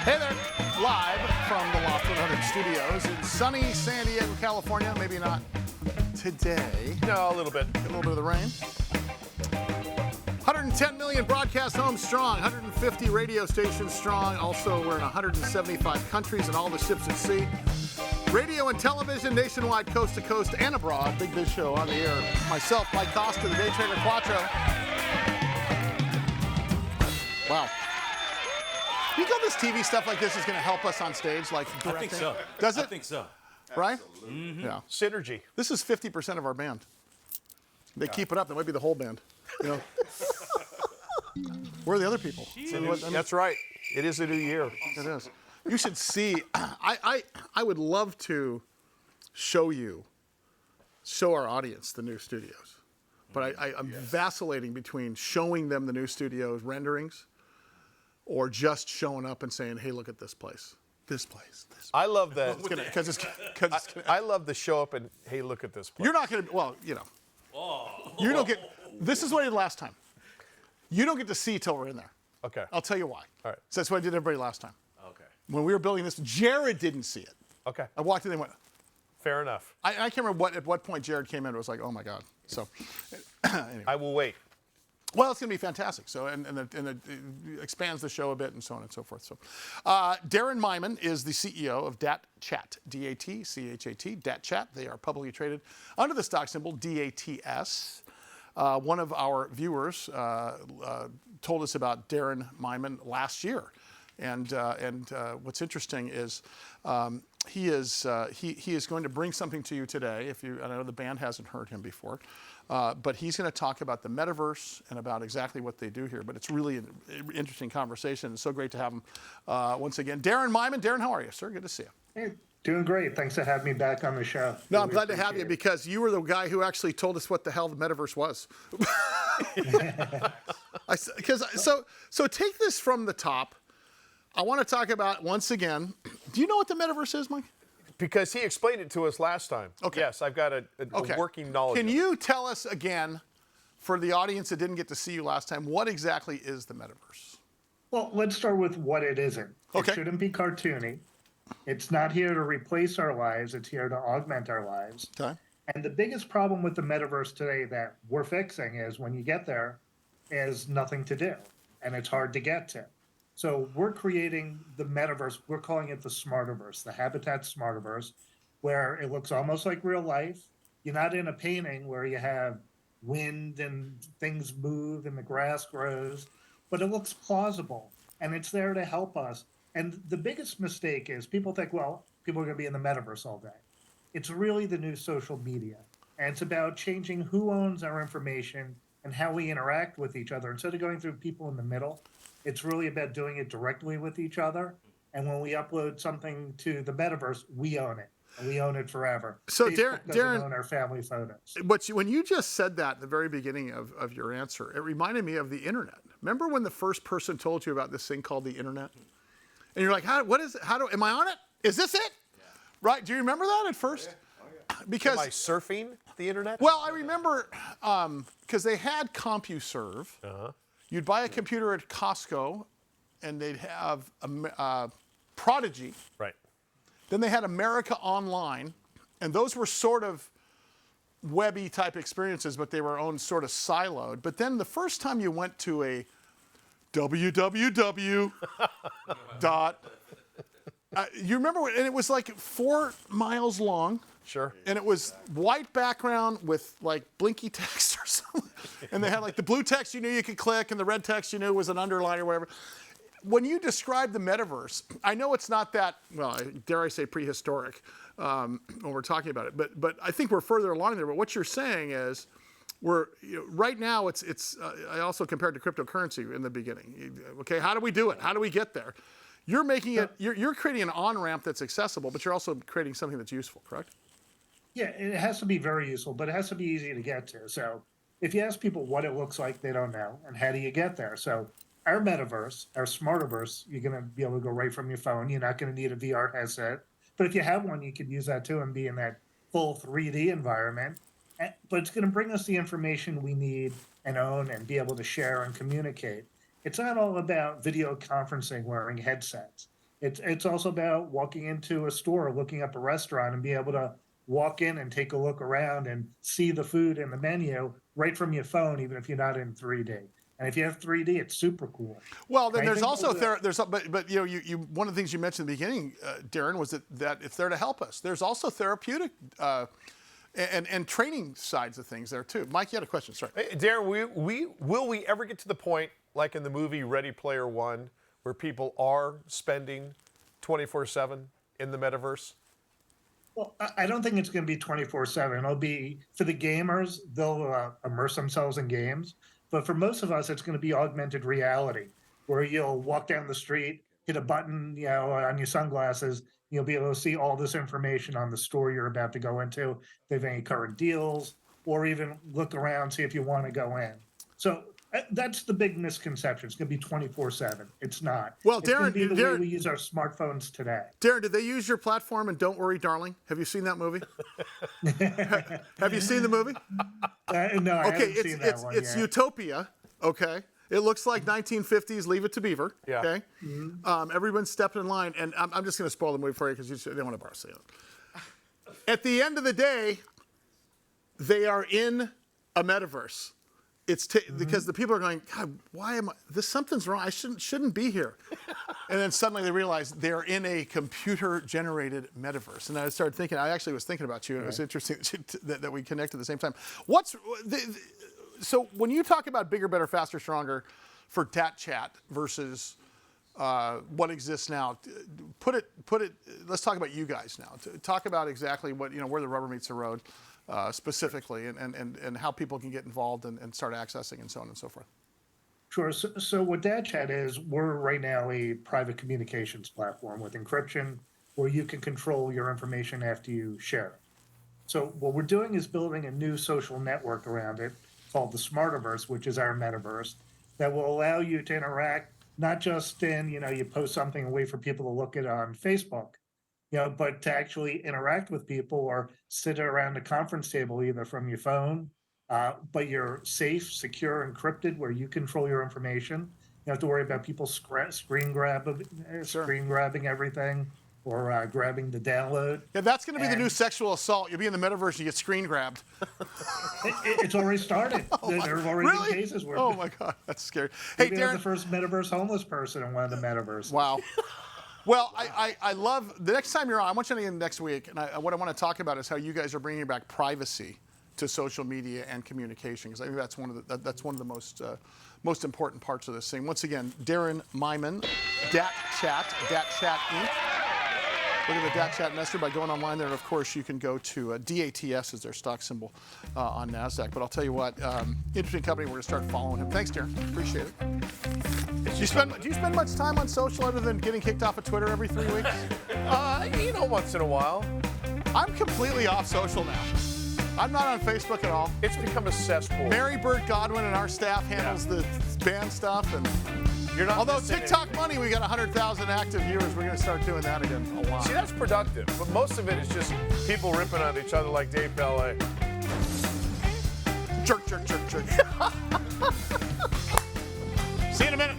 Hey there, live from the Loft 100 studios in sunny San Diego, California. Maybe not today. No, a little bit. A little bit of the rain. 110 million broadcast homes strong, 150 radio stations strong. Also, we're in 175 countries and all the ships at sea. Radio and television nationwide, coast to coast and abroad. Big Biz Show on the air. Myself, Mike Costa, the Day Trader Quattro. Wow. You think all this TV stuff like this is going to help us on stage, like directing? I think so. Does it? I think so. Right? Mm-hmm. Yeah. Synergy. This is 50% of our band. They keep it up. That might be the whole band. You know. Where are the other people? That's right. It is a new year. It is. You should see. I would love to show our audience the new studios, but I'm vacillating between showing them the new studios renderings, or just showing up and saying, "Hey, look at this place. This place." I love that. I love the show up and, hey, look at this place. You're not going to. Well, you know. You don't get. This is what I did last time. You don't get to see till we're in there. Okay. I'll tell you why. All right. So that's what I did everybody last time. Okay. When we were building this, Jared didn't see it. Okay. I walked in and went. Fair enough. I can't remember at what point Jared came in. It was like, oh my God. So, anyway. I will wait. Well, it's going to be fantastic. So, and it expands the show a bit and so on and so forth. So, Darin Myman is the CEO of DatChat, D-A-T-C-H-A-T, DatChat. They are publicly traded under the stock symbol DATS. One of our viewers told us about Darin Myman last year, and what's interesting is he is going to bring something to you today. I know the band hasn't heard him before, but he's going to talk about the metaverse and about exactly what they do here. But it's really an interesting conversation. It's so great to have him once again. Darin Myman. Darin, how are you, sir? Good to see you. Hey, doing great. Thanks for having me back on the show. No, I'm glad to have you because you were the guy who actually told us what the hell the metaverse was. So take this from the top. I want to talk about, once again, do you know what the metaverse is, Mike? Because he explained it to us last time. Okay. Yes, I've got a working knowledge. Can you tell us again, for the audience that didn't get to see you last time, what exactly is the metaverse? Well, let's start with what it isn't. Okay. It shouldn't be cartoony. It's not here to replace our lives. It's here to augment our lives. Okay. And the biggest problem with the metaverse today that we're fixing is when you get there, is nothing to do. And it's hard to get to. So we're creating the metaverse. We're calling it the smartaverse, the habitat smartaverse, where it looks almost like real life. You're not in a painting where you have wind and things move and the grass grows, but it looks plausible and it's there to help us. And the biggest mistake is people think, well, people are going to be in the metaverse all day. It's really the new social media. And it's about changing who owns our information and how we interact with each other. Instead of going through people in the middle, it's really about doing it directly with each other. And when we upload something to the metaverse, we own it. And we own it forever. So Facebook Darin, doesn't own our family photos. When you just said that at the very beginning of your answer, it reminded me of the internet. Remember when the first person told you about this thing called the internet? And you're like, what is it? Am I on it? Is this it? Yeah. Right? Do you remember that at first? Oh, yeah. Because am I surfing the internet? Well, I remember because they had CompuServe. Uh-huh. You'd buy a computer at Costco, and they'd have Prodigy. Right. Then they had America Online, and those were sort of webby type experiences, but they were own sort of siloed. But then the first time you went to a www. You remember, and it was like 4 miles long. Sure. And it was white background with like blinky text or something. And they had like the blue text you knew you could click, and the red text you knew was an underline or whatever. When you describe the metaverse, I know it's not that, well, dare I say prehistoric when we're talking about it, but I think we're further along there. But what you're saying is, right now it's I also compared to cryptocurrency in the beginning. Okay, how do we do it? How do we get there? You're making it, you're creating an on-ramp that's accessible, but you're also creating something that's useful, correct? Yeah, it has to be very useful, but it has to be easy to get to. So if you ask people what it looks like, they don't know. And how do you get there? So our metaverse, our smartaverse, you're going to be able to go right from your phone. You're not going to need a VR headset. But if you have one, you could use that too and be in that full 3D environment. But it's going to bring us the information we need and own and be able to share and communicate. It's not all about video conferencing wearing headsets. It's also about walking into a store, looking up a restaurant, and be able to walk in and take a look around and see the food and the menu right from your phone, even if you're not in 3D. And if you have 3D, it's super cool. Well, then I there's think also all but you know, you one of the things you mentioned in the beginning, Darin, was that it's there to help us. There's also therapeutic and training sides of things there too. Mike, you had a question. Sorry, Hey, Darin, will we ever get to the point like in the movie Ready Player One, where people are spending 24/7 in the metaverse? Well, I don't think it's going to be 24/7. It'll be for the gamers, they'll immerse themselves in games. But for most of us, it's going to be augmented reality, where you'll walk down the street, hit a button, on your sunglasses. You'll be able to see all this information on the store you're about to go into, if they have any current deals, or even look around, see if you want to go in. So that's the big misconception. It's going to be 24/7. It's not. Well, it's going to be the way Darin, we use our smartphones today. Darin, did they use your platform in Don't Worry, Darling? Have you seen that movie? Have you seen the movie? No, I Okay, haven't seen that one it's yet. Utopia. Okay, it looks like 1950s Leave It to Beaver. Yeah. Okay, everyone's stepping in line, and I'm just going to spoil the movie for you because you don't want to borrow it. At the end of the day, they are in a metaverse. It's because the people are going, God, why am I? Something's wrong. I shouldn't be here. And then suddenly they realize they're in a computer-generated metaverse. And I started thinking. I actually was thinking about you, and it was interesting that we connected at the same time. So when you talk about bigger, better, faster, stronger for DatChat versus what exists now, put it. Let's talk about you guys now. Talk about exactly what where the rubber meets the road. Specifically, and how people can get involved and start accessing and so on and so forth. Sure. So what DatChat is, we're right now a private communications platform with encryption where you can control your information after you share it. So what we're doing is building a new social network around it called the Smartaverse, which is our metaverse, that will allow you to interact not just in, you post something and wait for people to look at it on Facebook, but to actually interact with people or sit around a conference table either from your phone, but you're safe, secure, encrypted, where you control your information. You don't have to worry about people screen grabbing everything or grabbing the download. Yeah, that's going to be the new sexual assault. You'll be in the metaverse and you get screen grabbed. It's already started. There have already been cases where. Oh my God, that's scary. Hey, Darin, the first metaverse homeless person in one of the metaverses. Wow. Well, I love the next time you're on. I want you to get in next week, and what I want to talk about is how you guys are bringing back privacy to social media and communication, because I think that's one of the most important parts of this thing. Once again, Darin Myman, DatChat Inc. Look at the DatChat investor by going online there, and of course you can go to DATS is their stock symbol on NASDAQ. But I'll tell you what, interesting company. We're going to start following him. Thanks, Darin. Appreciate it. Do you spend much time on social other than getting kicked off of Twitter every 3 weeks? Once in a while. I'm completely off social now. I'm not on Facebook at all. It's become a cesspool. Mary Bird Godwin and our staff handles the band stuff, and You're not. although TikTok money, we got 100,000 active viewers. We're going to start doing that again a lot. See, that's productive, but most of it is just people ripping on each other like Dave Ballet. Jerk. See you in a minute.